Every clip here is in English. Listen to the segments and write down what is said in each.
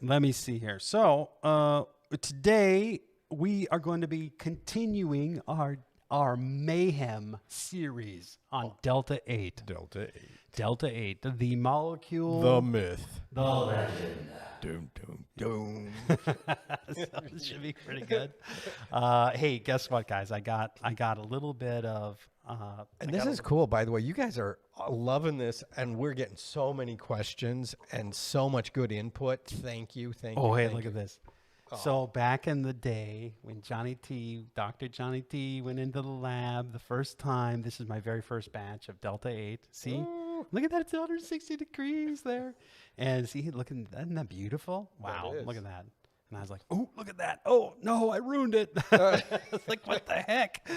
Let me see here. So today we are going to be continuing our mayhem series on Delta 8. Delta 8. Delta 8, the molecule, The myth. the legend. Doom, doom, doom. So this should be pretty good. Hey, guess what, guys? I got a little bit of. And this is cool, by the way. You guys are loving this, and we're getting so many questions and so much good input. Thank you. Thank you. Oh, hey, thank look you. at this. So back in the day when Dr. Johnny T went into the lab the first time, this is my very first batch of Delta 8. See, look at that, it's 160 degrees there. And see, isn't that beautiful? Wow, look at that. And I was like, oh, look at that. Oh, no, I ruined it. It's like, what the heck?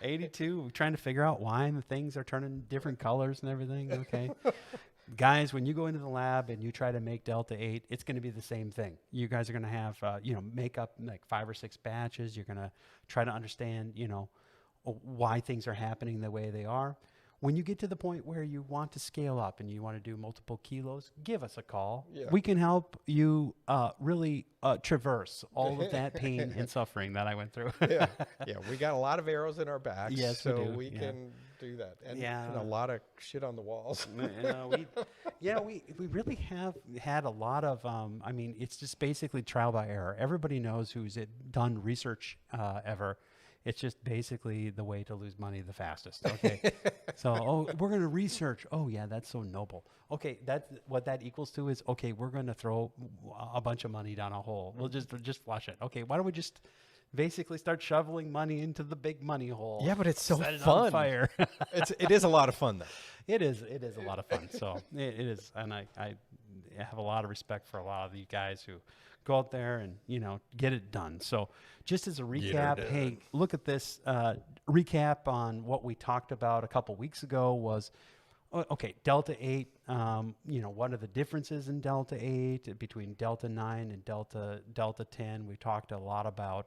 82, we're trying to figure out why the things are turning different colors and everything. Okay. Guys, when you go into the lab and you try to make Delta 8, it's going to be the same thing. You guys are going to have, make up like 5 or 6 batches. You're going to try to understand, why things are happening the way they are. When you get to the point where you want to scale up and you want to do multiple kilos, give us a call. Yeah. We can help you really traverse all of that pain and suffering that I went through. Yeah, we got a lot of arrows in our backs, yes, so we can do that. And a lot of shit on the walls. We really have had a lot of, it's just basically trial by error. Everybody knows who's done research ever. It's just basically the way to lose money the fastest. Okay. So, we're going to research. Oh, yeah, that's so noble. Okay, that's what that equals to is, okay, we're going to throw a bunch of money down a hole. We'll just flush it. Okay, why don't we just basically start shoveling money into the big money hole? Yeah, but it's so Set it fun. on fire. It is a lot of fun, though. It is a lot of fun. So it is, and I have a lot of respect for a lot of you guys who go out there and get it done. So just as a recap, hey, look at this recap on what we talked about a couple weeks ago was, okay, Delta 8, what are the differences in Delta 8 between Delta 9 and Delta 10? We talked a lot about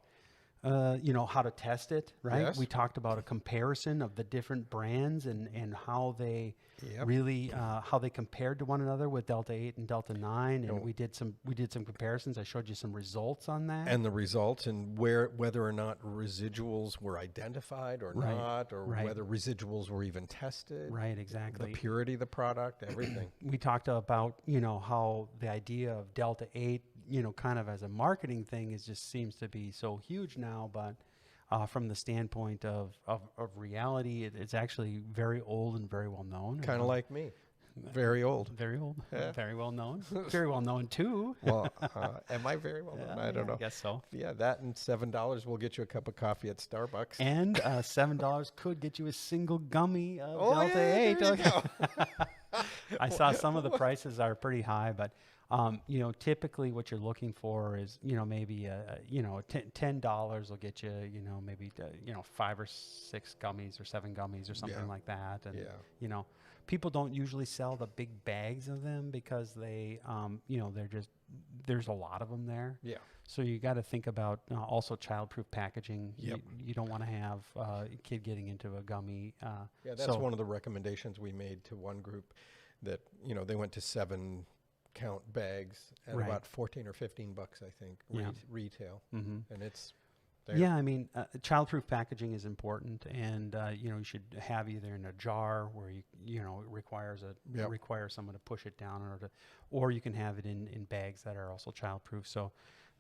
how to test it, right? Yes. We talked about a comparison of the different brands and how they really how they compared to one another with Delta 8 and Delta 9, and we did some comparisons. I showed you some results on that, and the results and whether or not residuals were identified or not, or whether residuals were even tested. Right, exactly. The purity of the product, everything. We talked about how the idea of Delta 8, kind of as a marketing thing, just seems to be so huge now, but from the standpoint of reality, it's actually very old and very well known. Kind of like me. Very old. Very old. Yeah. Very well known. Very well known, too. Well, am I very well known? I don't know. I guess so. Yeah, that and $7 will get you a cup of coffee at Starbucks. And $7 could get you a single gummy of Delta 8. There you go. I saw some of the prices are pretty high, but typically what you're looking for is, maybe $10 will get you, maybe 5 or 6 gummies or 7 gummies or something like that. And people don't usually sell the big bags of them because they, there's a lot of them there. Yeah. So you got to think about also childproof packaging. Yep. You don't want to have a kid getting into a gummy. That's one of the recommendations we made to one group that, they went to 7 count bags at about $14 or $15, I think, retail. Mm-hmm. And it's there. Yeah, childproof packaging is important, and you should have either in a jar where it requires someone to push it down, or you can have it in bags that are also childproof. So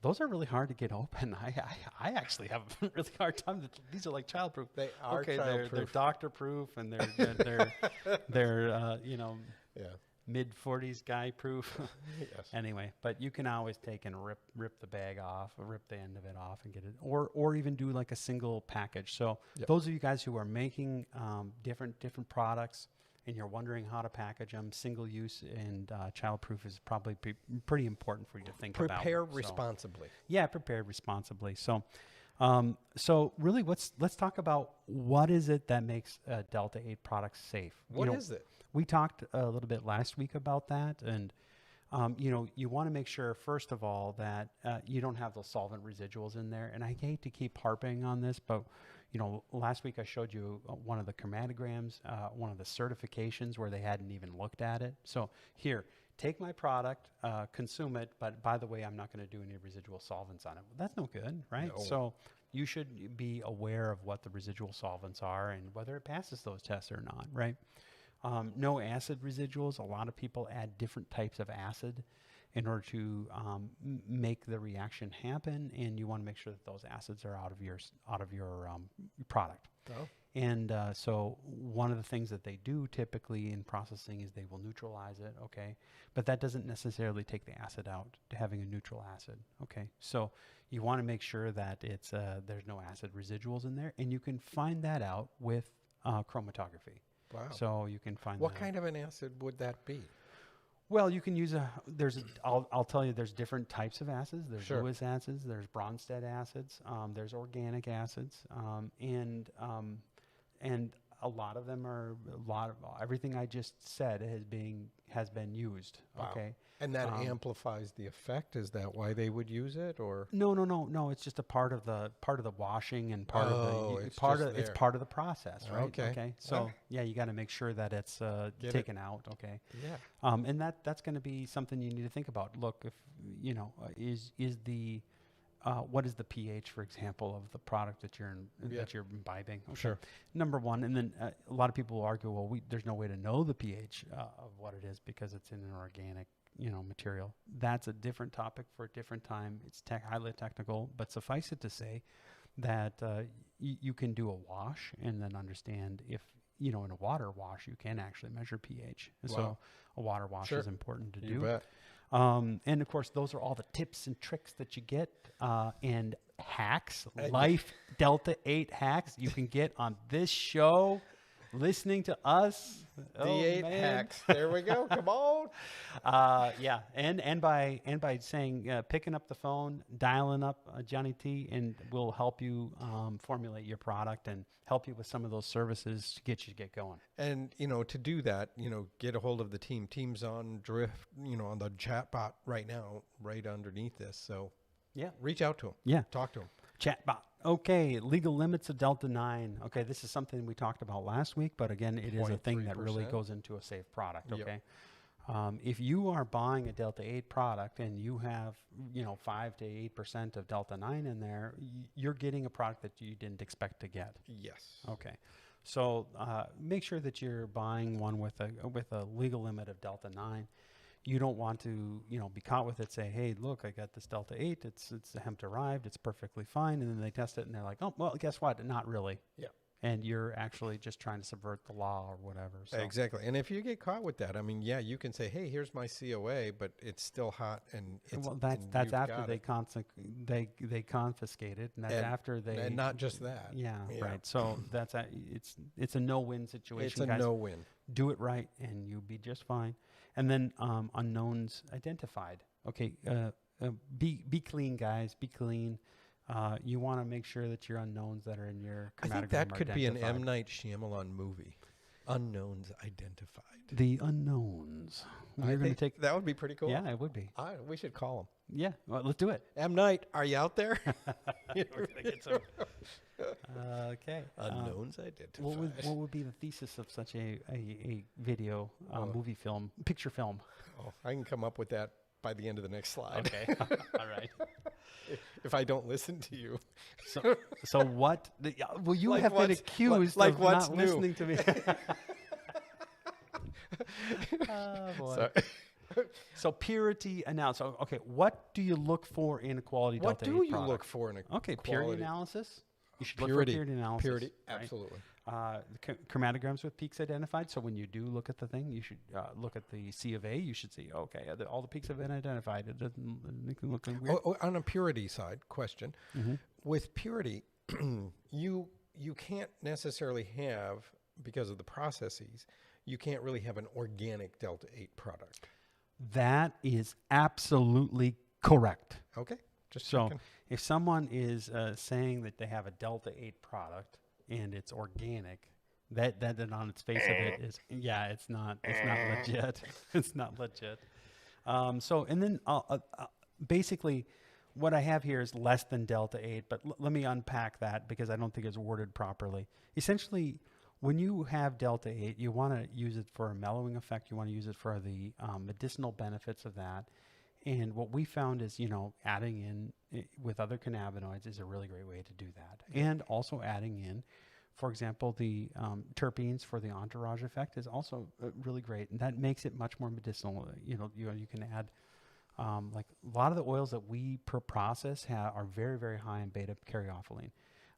those are really hard to get open. I actually have a really hard time. These are like childproof. They are childproof. They're doctor proof, and they're mid-40s guy proof. Yes. Anyway, but you can always take and rip the bag off, or rip the end of it off and get it, or even do like a single package. So those of you guys who are making different products and you're wondering how to package them, single use and childproof is probably pretty important for you to think about. Prepare responsibly. Yeah, prepare responsibly. So really, let's talk about what is it that makes Delta 8 products safe. What is it? We talked a little bit last week about that, and you want to make sure, first of all, that you don't have those solvent residuals in there. And I hate to keep harping on this, but last week I showed you one of the chromatograms, one of the certifications where they hadn't even looked at it. So here, take my product, consume it, but by the way, I'm not going to do any residual solvents on it. Well, that's no good, right? No. So you should be aware of what the residual solvents are and whether it passes those tests or not, right? No acid residuals. A lot of people add different types of acid in order to make the reaction happen, and you want to make sure that those acids are out of your product. Oh. And so one of the things that they do typically in processing is they will neutralize it, okay? But that doesn't necessarily take the acid out to having a neutral acid, okay? So you want to make sure that it's there's no acid residuals in there, and you can find that out with chromatography. Wow. So you can find what that kind of an acid would that be? Well, you can use I'll tell you, there's different types of acids. There's Lewis acids, there's Bronsted acids, there's organic acids, and a lot of them are everything I just said has been used. Wow. Okay. And that amplifies the effect. Is that why they would use it, or no? It's just a part of the washing and part it's part of the process, right? Okay. So yeah, you got to make sure that it's taken out. Okay. Yeah. And that's going to be something you need to think about. Look, if is the what is the pH, for example, of the product that you're imbibing? Okay. Sure. Number one, and then a lot of people will argue, well, there's no way to know the pH of what it is because it's in an organic material. That's a different topic for a different time. It's highly technical, but suffice it to say that you can do a wash and then understand if, in a water wash, you can actually measure pH. And so a water wash is important to do. You bet. And of course, those are all the tips and tricks that you get and hacks, life Delta 8 hacks you can get on this show. Listening to us, D8 hacks. There we go. Come on. Yeah, and by saying picking up the phone, dialing up Johnny T, and we'll help you formulate your product and help you with some of those services to get going. And to do that, get a hold of the team. Team's on Drift, on the chat bot right now, right underneath this. So yeah, reach out to them. Yeah, talk to them. Chatbot. Okay, legal limits of Delta 9. Okay, this is something we talked about last week, but again, it is a thing that really goes into a safe product. Okay, if you are buying a Delta 8 product and you have 5 to 8% of Delta 9 in there, you're getting a product that you didn't expect to get. Yes. Okay, so make sure that you're buying one with a legal limit of Delta 9. You don't want to, be caught with it. Say, hey, look, I got this Delta 8. It's hemp derived. It's perfectly fine. And then they test it, and they're like, oh, well, guess what? Not really. Yeah. And you're actually just trying to subvert the law or whatever. So. Exactly. And if you get caught with that, you can say, hey, here's my COA, but it's still hot, and it's that's after they confiscate it, and that's after they. And not just that. Yeah. Right. So it's a no-win situation. It's a no-win. Do it right, and you'll be just fine. And then unknowns identified. Okay, be clean, guys. Be clean. You want to make sure that your unknowns that are in your chromatogram I think that could be an identified. M. Night Shyamalan movie. Unknowns identified. The unknowns. We're going to take that would be pretty cool. Yeah, it would be. We should call him. Yeah, well, let's do it. M. Night, are you out there? We're gonna get some. Okay. Unknowns identified. What would be the thesis of such a video, movie film, picture film? Oh, I can come up with that by the end of the next slide. Okay. All right. If I don't listen to you. So what? Well, you have been accused of what's not new? Listening to me. Oh, boy. So purity analysis. Okay, what do you look for in a quality Delta 8 product? What do you look for in a quality? Purity analysis. You should look Purity. for purity analysis. Purity, right? absolutely. Chromatograms with peaks identified. So when you do look at the thing, you should look at the C of A. You should see, okay, all the peaks have been identified. It doesn't look weird. On a purity side, question. Mm-hmm. With purity, you can't necessarily have, because of the processes, you can't really have an organic Delta 8 product. That is absolutely correct. Okay. Just so checking. If someone is saying that they have a Delta 8 product and it's organic, that on its face of it is, it's not legit. It's not legit. And then basically what I have here is less than Delta 8, but let me unpack that because I don't think it's worded properly. Essentially, when you have Delta 8, you want to use it for a mellowing effect. You want to use it for the medicinal benefits of that. And what we found is, adding in with other cannabinoids is a really great way to do that. And also adding in, for example, the terpenes for the Entourage Effect is also really great. And that makes it much more medicinal. You can add, like a lot of the oils that we process are very, very high in beta caryophyllene.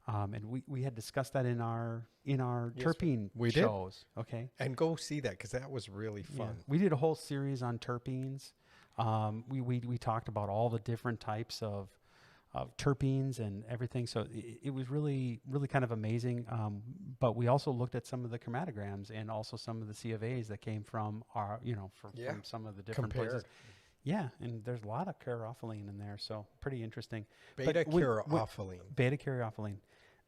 And we had discussed that in our terpene shows. Did. Okay. And go see that because that was really fun. Yeah. We did a whole series on terpenes. We talked about all the different types of terpenes and everything. So it was really, really kind of amazing. But we also looked at some of the chromatograms and also some of the C of A's that came from from some of the different places. Yeah, and there's a lot of caryophyllene in there, so pretty interesting. Beta caryophyllene. Beta caryophyllene.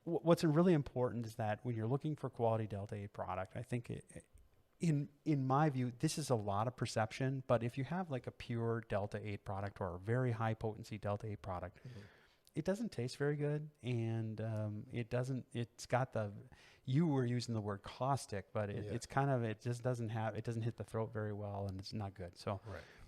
What's really important is that when you're looking for quality Delta 8 product, I think in my view, this is a lot of perception, but if you have like a pure Delta 8 product or a very high potency Delta 8 product, it doesn't taste very good, and it's got you were using the word caustic, but it doesn't hit the throat very well, and it's not good. So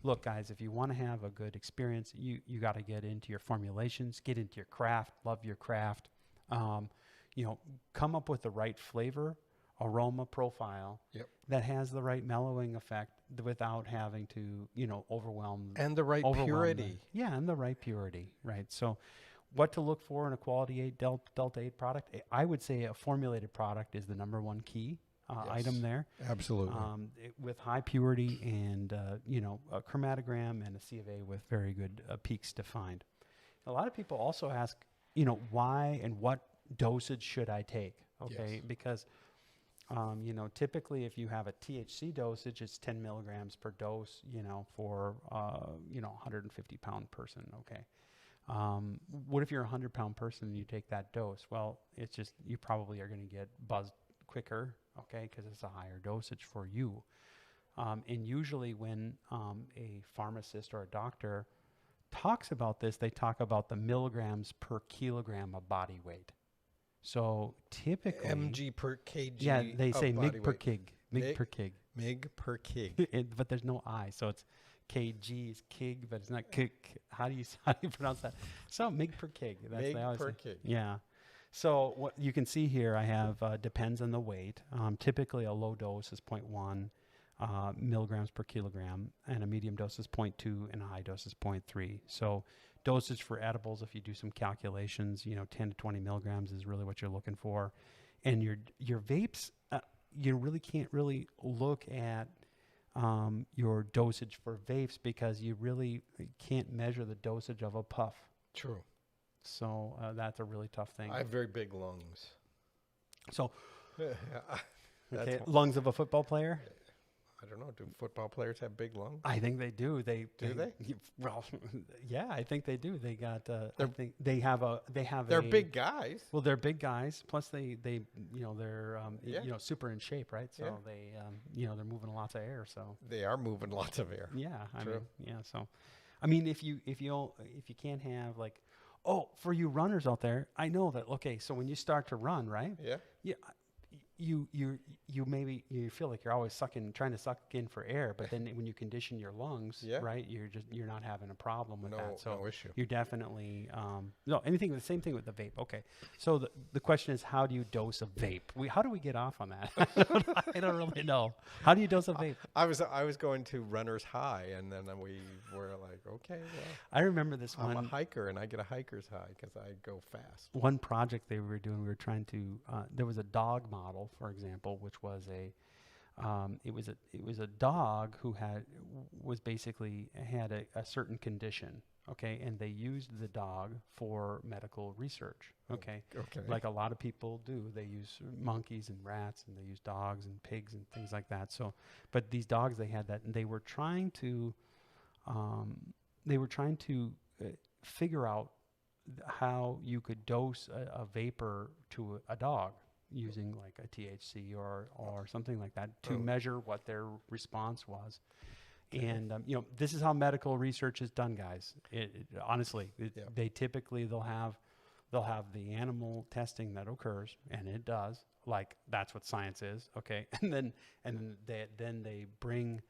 look, guys, if you want to have a good experience, you got to get into your formulations, get into your craft, love your craft, come up with the right flavor, aroma profile that has the right mellowing effect without having to, overwhelm. And the right purity. And the right purity, right? So what to look for in a quality 8 Delta 8 product? I would say a formulated product is the number one key item there. Absolutely. With high purity and, a chromatogram and a C of A with very good peaks defined. A lot of people also ask, why and what dosage should I take? Okay. Yes. Because, typically if you have a THC dosage, it's 10 milligrams per dose, for, 150 pound person. Okay. What if you're a 100-pound person and you take that dose? Well, it's just, you probably are going to get buzzed quicker, okay, because it's a higher dosage for you. And usually when a pharmacist or a doctor talks about this, they talk about the milligrams per kilogram of body weight. So typically... mg per kg. Yeah, they say mg per kg. Mg per kg. Mg per kg. But there's no I, so it's kg is kg, but it's not kg. How do you pronounce that? So mg per kg. That's mg per kg. Yeah. So what you can see here, I have depends on the weight. Typically, a low dose is 0.1 milligrams per kilogram, and a medium dose is 0.2, and a high dose is 0.3. So dosage for edibles, if you do some calculations, 10 to 20 milligrams is really what you're looking for. And your vapes, you really can't really look at your dosage for vapes because you really can't measure the dosage of a puff. True. So that's a really tough thing. I have very big lungs. So, okay, lungs of a football player? I don't know. Do football players have big lungs? I think they do. Do they? Well, yeah, I think they do. They got. I think they have a. They're big guys. Well, they're big guys. Plus, they're super in shape, right? So they they're moving lots of air. So they are moving lots of air. Yeah, So, I mean, if you can't have like, for you runners out there, I know that. Okay, so when you start to run, right? Yeah. Yeah. You maybe you feel like you're always trying to suck in for air, but then when you condition your lungs, right, you're not having a problem with that. So no issue. You're definitely the same thing with the vape. Okay, so the question is, how do you dose a vape? How do we get off on that? I don't really know. How do you dose a vape? I was going to runner's high, and then we were like, okay, well, I remember this one. I'm a hiker, and I get a hiker's high because I go fast. One project they were doing, we were trying to. There was a dog model, for example, which was it was a dog who had a certain condition, okay, and they used the dog for medical research, okay, like a lot of people do. They use monkeys and rats, and they use dogs and pigs and things like that. So, but these dogs, they had that, and they were trying to figure out how you could dose a vapor to a dog using like a THC or something like that to measure what their response was. And, this is how medical research is done, guys. Honestly, they typically they'll they'll have the animal testing that occurs, and it does. Like, that's what science is, okay? And then they bring,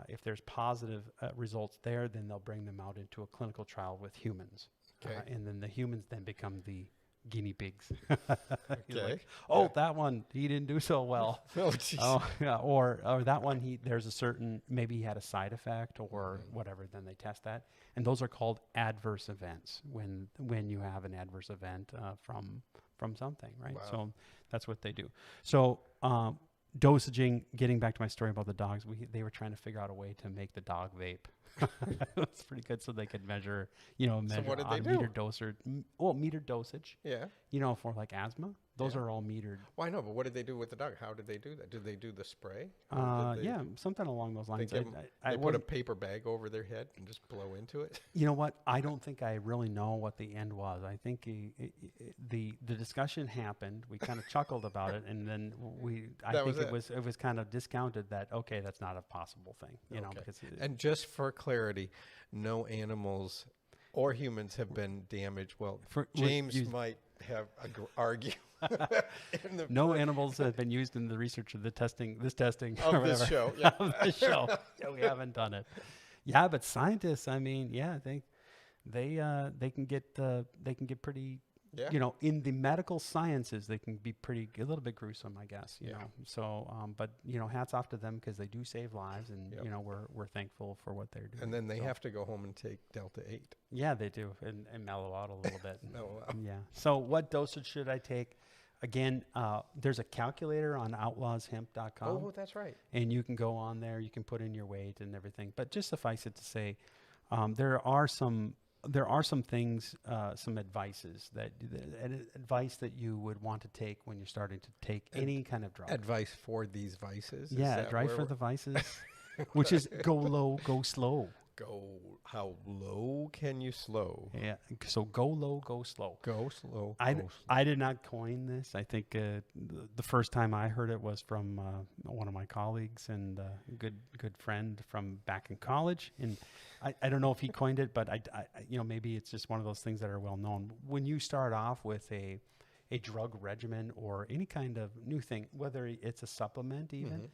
if there's positive results there, then they'll bring them out into a clinical trial with humans. Okay. And then the humans then become the guinea pigs. Okay. Like, oh, that one, he didn't do so well. Oh, geez. Yeah. Or that one, there's a certain, maybe he had a side effect or whatever, then they test that. And those are called adverse events when you have an adverse event from something, right? Wow. So that's what they do. So dosaging, getting back to my story about the dogs, they were trying to figure out a way to make the dog vape. That's pretty good. So they could measure, So what did they do? Meter dosage. Yeah. For like asthma, those are all metered. Well, I know, but what did they do with the dog? How did they do that? Did they do the spray? Yeah, something along those lines. They put a paper bag over their head and just blow into it? You know what? I don't think I really know what the end was. I think the discussion happened. We kind of chuckled about it, and then it was kind of discounted that, okay, that's not a possible thing. Because and just for clarity, no animals or humans have been damaged. Well, James might have argue. No animals have been used in the research of this testing of this show. Yeah. Of this show. Yeah, we haven't done it. Yeah, but scientists, I mean, they can get pretty. Yeah. In the medical sciences, they can be a little bit gruesome, I guess. You know. So, but hats off to them because they do save lives, and we're thankful for what they're doing. And then they have to go home and take Delta 8. Yeah, they do, and mellow out a little bit. Mellow out. Yeah. So, what dosage should I take? Again, there's a calculator on outlawshemp.com. Oh, that's right. And you can go on there. You can put in your weight and everything. But just suffice it to say, there are some things, some advice that you would want to take when you're starting to take any kind of drug. Advice for these vices? Yeah, advice for the vices, which is go low, go slow. How low can you slow? Yeah, so go low, go slow. Go slow. I did not coin this. I think the first time I heard it was from one of my colleagues and a good friend from back in college. And I don't know if he coined it, but I maybe it's just one of those things that are well known. When you start off with a drug regimen or any kind of new thing, whether it's a supplement even,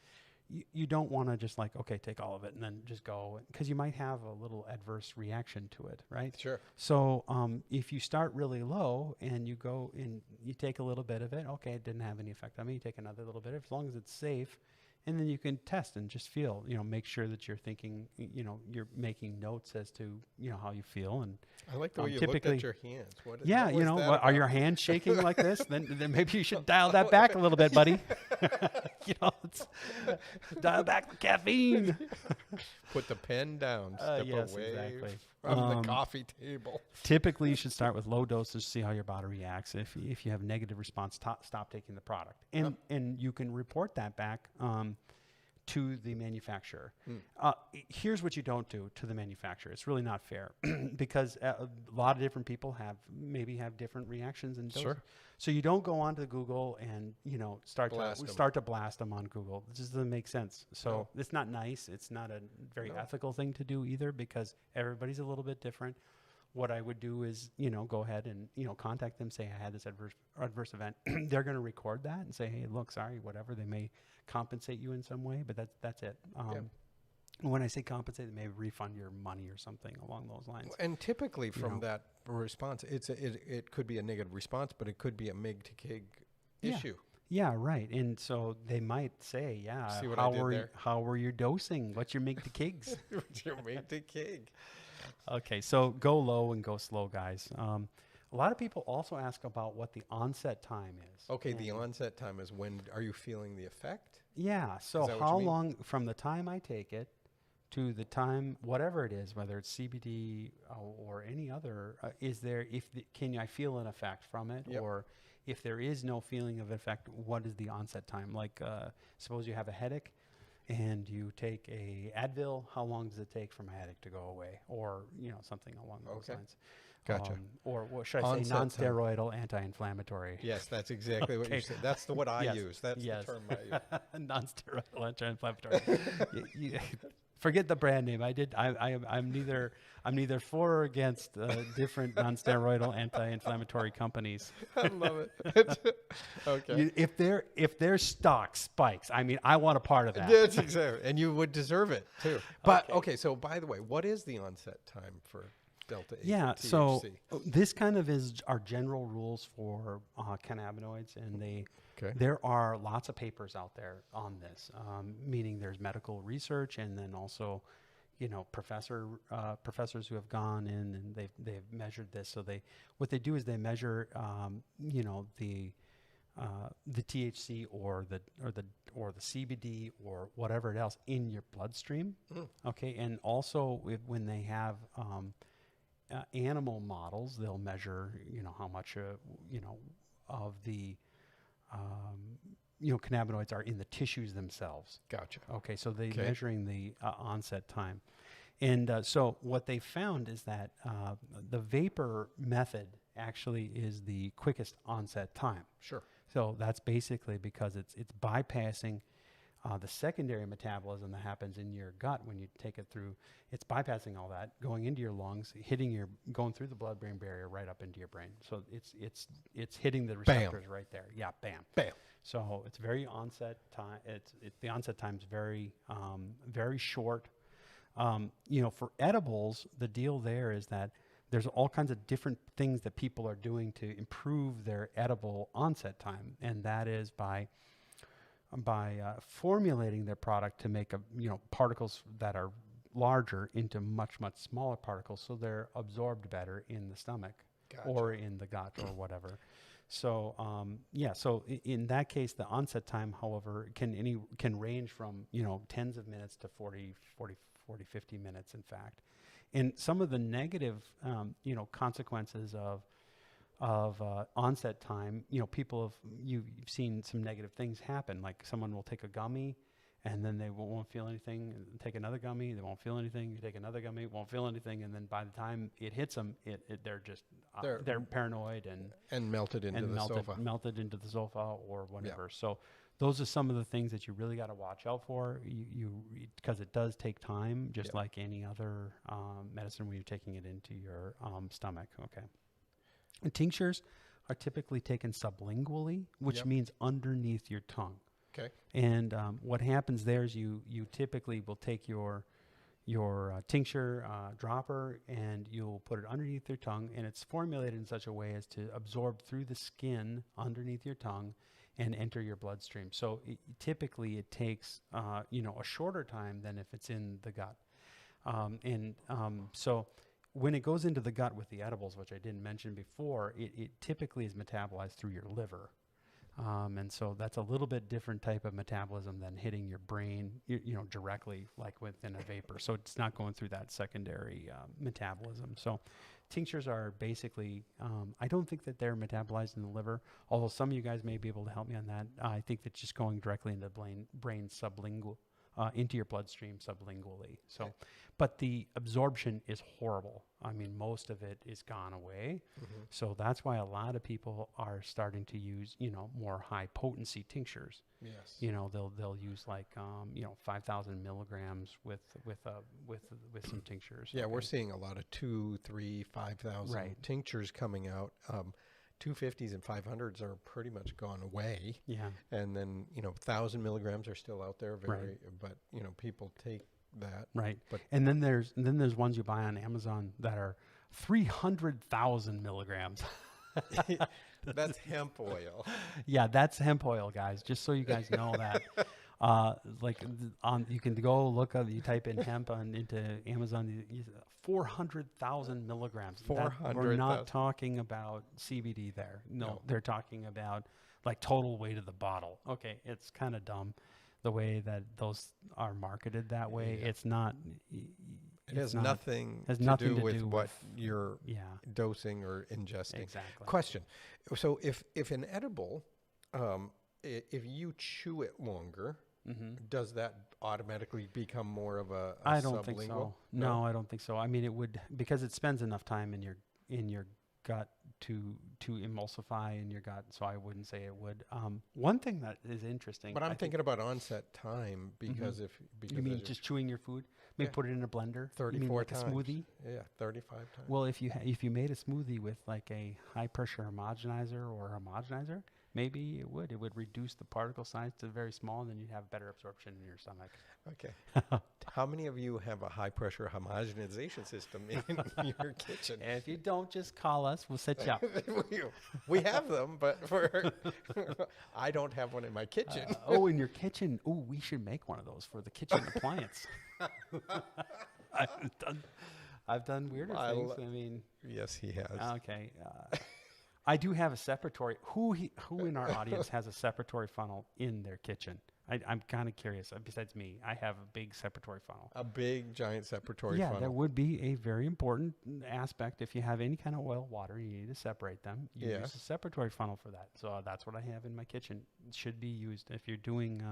you don't want to just like, okay, take all of it and then just go, because you might have a little adverse reaction to it, right? Sure. So if you start really low and you go and you take a little bit of it, okay, it didn't have any effect on me, you take another little bit, as long as it's safe, and then you can test and just feel, make sure that you're thinking, you're making notes as to, how you feel. And I like the way you looked at your hands. Are your hands shaking like this? Then maybe you should dial that back a little bit, buddy. Dial back the caffeine. Put the pen down. Step away exactly. from the coffee table. Typically, you should start with low doses, see how your body reacts. If you have negative response, stop taking the product. And you can report that back to the manufacturer. Here's what you don't do to the manufacturer. It's really not fair because a lot of different people have different reactions and doses. Sure. So you don't go onto Google and start to blast them on Google. It just doesn't make sense. So it's not nice. It's not a very ethical thing to do either because everybody's a little bit different. What I would do is, go ahead and, contact them, say I had this adverse event. They're going to record that and say, hey, look, sorry, whatever. They may compensate you in some way, but that's it. When I say compensate, they may refund your money or something along those lines. And typically from that response, it could be a negative response, but it could be a MIG to KIG issue. Yeah, right. And so they might say, See what I did there? How were you dosing? What's your MIG to KIGs? What's your MIG to KIG? Okay, so go low and go slow, guys. A lot of people also ask about what the onset time is. Okay, the onset time is when are you feeling the effect? Yeah, so how long from the time I take it to the time, whatever it is, whether it's CBD or any other, can I feel an effect from it? Yep. Or if there is no feeling of effect, what is the onset time? Like, suppose you have a headache and you take a Advil, how long does it take for my headache to go away? Or, something along those lines. Gotcha. Or what should I say? Non-steroidal anti-inflammatory. Yes, that's exactly what you said. That's what I use. That's the term I use. Non-steroidal anti-inflammatory. Forget the brand name. I'm neither for or against different non-steroidal anti-inflammatory companies. I love it. Okay. If their stock spikes, I mean, I want a part of that. That's exactly, and you would deserve it too. But okay, so by the way, what is the onset time for delta 8 Yeah, THC? so this kind of is our general rules for cannabinoids, and there are lots of papers out there on this, meaning there's medical research, and then also, professors who have gone in and they've measured this. So what they do is they measure, the THC or the CBD or whatever else in your bloodstream. Okay, and also when they have animal models, they'll measure, how much, of the, cannabinoids are in the tissues themselves. Gotcha. Okay, so they're measuring the onset time. And so what they found is that the vapor method actually is the quickest onset time. Sure. So that's basically because it's bypassing the secondary metabolism that happens in your gut when you take it through. It's bypassing all that, going into your lungs, going through the blood-brain barrier right up into your brain. So it's hitting the receptors right there. Yeah, bam. Bam. So it's very onset time. The onset time's very very short. For edibles, the deal there is that there's all kinds of different things that people are doing to improve their edible onset time, and that is by formulating their product to make particles that are larger into much smaller particles, so they're absorbed better in the stomach or in the gut or whatever. So so in that case, the onset time, however, can range from tens of minutes to 40, 50 minutes, in fact. And some of the negative consequences of onset time, you've seen some negative things happen. Like someone will take a gummy and then they won't feel anything, and take another gummy, they won't feel anything, you take another gummy, won't feel anything, and then by the time it hits them, they're paranoid and melted into the sofa. Melted into the sofa or whatever. Yeah. So those are some of the things that you really got to watch out for, because it does take time, just like any other medicine when you're taking it into your stomach. Okay. And tinctures are typically taken sublingually, which means underneath your tongue. Okay. And what happens there is you typically will take your tincture dropper and you'll put it underneath your tongue, and it's formulated in such a way as to absorb through the skin underneath your tongue and enter your bloodstream. So typically it takes a shorter time than if it's in the gut. So when it goes into the gut with the edibles, which I didn't mention before, it typically is metabolized through your liver. And so that's a little bit different type of metabolism than hitting your brain, directly like within a vapor. So it's not going through that secondary metabolism. So tinctures are basically, I don't think that they're metabolized in the liver, although some of you guys may be able to help me on that. I think that just going directly into the brain sublingual, into your bloodstream sublingually. So, but the absorption is horrible. I mean, most of it is gone away. Mm-hmm. So that's why a lot of people are starting to use, more high potency tinctures. Yes. They'll use like 5,000 milligrams with some tinctures. Yeah, we're seeing a lot of 2, 3, 5,000 tinctures coming out. 250s and 500s are pretty much gone away. Yeah. And then 1,000 milligrams are still out there. But people take that. Right. But and then there's ones you buy on Amazon that are 300,000 milligrams. That's hemp oil. Yeah, that's hemp oil, guys. Just so you guys know that. You can go look up. You type in hemp into Amazon. 400,000 milligrams. 400,000. We're not talking about CBD there. No, they're talking about like total weight of the bottle. Okay, it's kind of dumb the way that those are marketed that way. Yeah. It's not. It has nothing to do with what you're dosing or ingesting. Exactly. Question. So if an edible, if you chew it longer, does that automatically become more of a I don't think so. No, I don't think so. I mean, it would, because it spends enough time in your gut to emulsify in your gut, so I wouldn't say it would. One thing that is interesting, but I'm thinking about onset time because because you mean just chewing your food, maybe put it in a blender, 34 times. A smoothie. Yeah, 35 times. Well, if you made a smoothie with like a high pressure homogenizer, maybe it would reduce the particle size to very small, and then you'd have better absorption in your stomach. Okay. How many of you have a high pressure homogenization system in your kitchen? If you don't, just call us. We'll set you up. We have them, but I don't have one in my kitchen. In your kitchen. Oh, we should make one of those for the kitchen appliance. I've done weirder things. I mean, yes, he has. Okay. I do have a separatory. Who in our audience has a separatory funnel in their kitchen? I'm kind of curious. Besides me, I have a big separatory funnel. A big, giant separatory funnel. Yeah, that would be a very important aspect. If you have any kind of oil, water, you need to separate them. You use a separatory funnel for that. So that's what I have in my kitchen. It should be used if you're doing,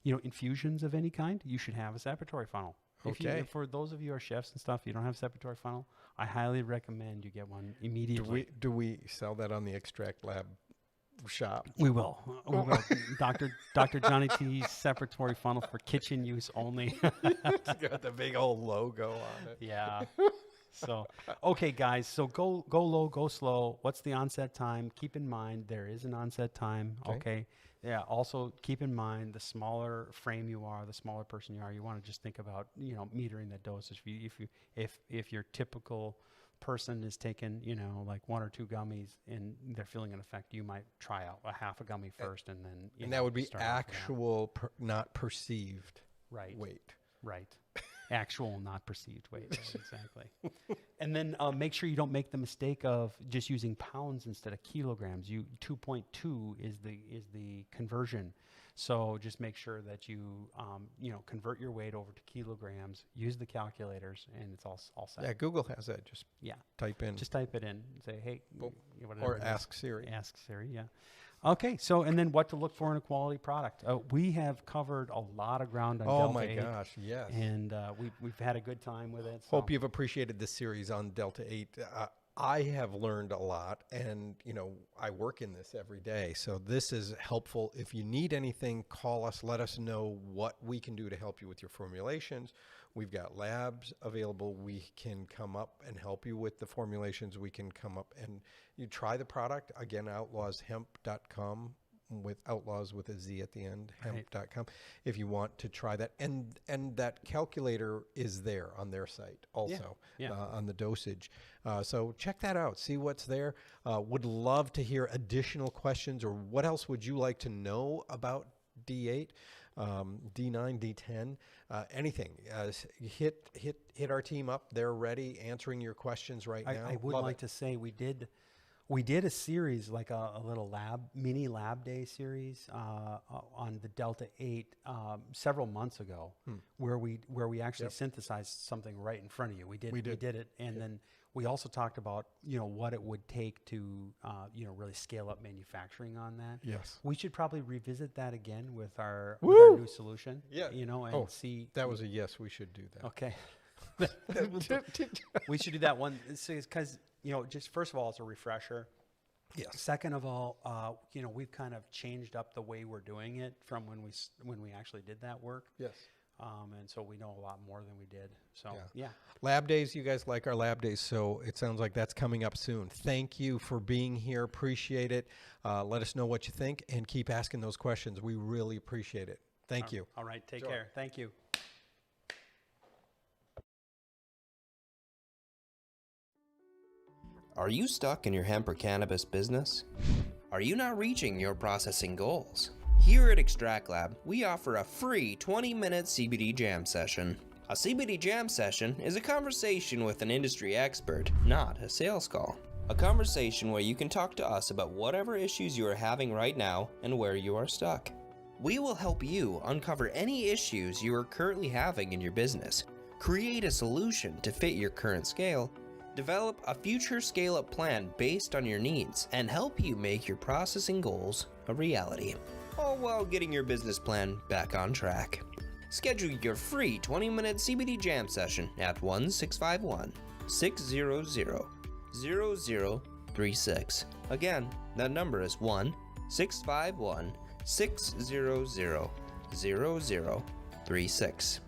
infusions of any kind. You should have a separatory funnel. Okay. For those of you who are chefs and stuff, you don't have a separatory funnel, I highly recommend you get one immediately. Do we sell that on the extraktLAB shop? We will. Dr. Johnny T's separatory funnel for kitchen use only. It's got the big old logo on it. Yeah. So, okay, guys. So go low, go slow. What's the onset time? Keep in mind there is an onset time. Okay. Yeah. Also, keep in mind the smaller frame you are, the smaller person you are. You want to just think about metering the dosage. If your typical person is taking like 1 or 2 gummies and they're feeling an effect, you might try out a half a gummy first, and then that would be actual, not perceived weight. Right. Actual, not perceived weight. Right, exactly. And then make sure you don't make the mistake of just using pounds instead of kilograms. 2.2 is the conversion. So just make sure that you convert your weight over to kilograms. Use the calculators, and it's all set. Yeah, Google has that. Just type in. Just type it in. Say, hey, or ask Siri. Ask Siri. Yeah. Okay, so and then what to look for in a quality product. We have covered a lot of ground on Delta 8. Oh my gosh, yes. And we've had a good time with it. So. Hope you've appreciated this series on Delta 8. I have learned a lot, and I work in this every day, so this is helpful. If you need anything, call us. Let us know what we can do to help you with your formulations. We've got labs available. We can come up and help you with the formulations. We can come up and you try the product. Again, outlawshemp.com, with outlaws with a Z at the end, hemp.com, if you want to try that. And that calculator is there on their site also, on the dosage. So check that out. See what's there. Would love to hear additional questions, or what else would you like to know about D8, D9, D10, anything. Hit our team up. They're ready, answering your questions right now. I would like to say we did a series, like a little mini lab day series on the Delta 8 several months ago, where we actually synthesized something right in front of you. We did it, and then we also talked about what it would take to really scale up manufacturing on that. Yes, we should probably revisit that again with our new solution. Yeah, and see. That was a yes. We should do that. Okay. We should do that one because just first of all, it's a refresher. Yes. Second of all, we've kind of changed up the way we're doing it from when we actually did that work. Yes. And so we know a lot more than we did. So yeah. Lab days, you guys like our lab days, so it sounds like that's coming up soon. Thank you for being here. Appreciate it. Let us know what you think and keep asking those questions. We really appreciate it. Thank you. All right. Take care. Thank you. Are you stuck in your hemp or cannabis business? Are you not reaching your processing goals? Here at extraktLAB, we offer a free 20-minute CBD jam session. A CBD jam session is a conversation with an industry expert, not a sales call. A conversation where you can talk to us about whatever issues you are having right now and where you are stuck. We will help you uncover any issues you are currently having in your business, create a solution to fit your current scale, develop a future scale-up plan based on your needs, and help you make your processing goals a reality, all while getting your business plan back on track. Schedule your free 20-minute CBD jam session at 1-651-600-0000 0036. Again, that number is 1-651-600-0036.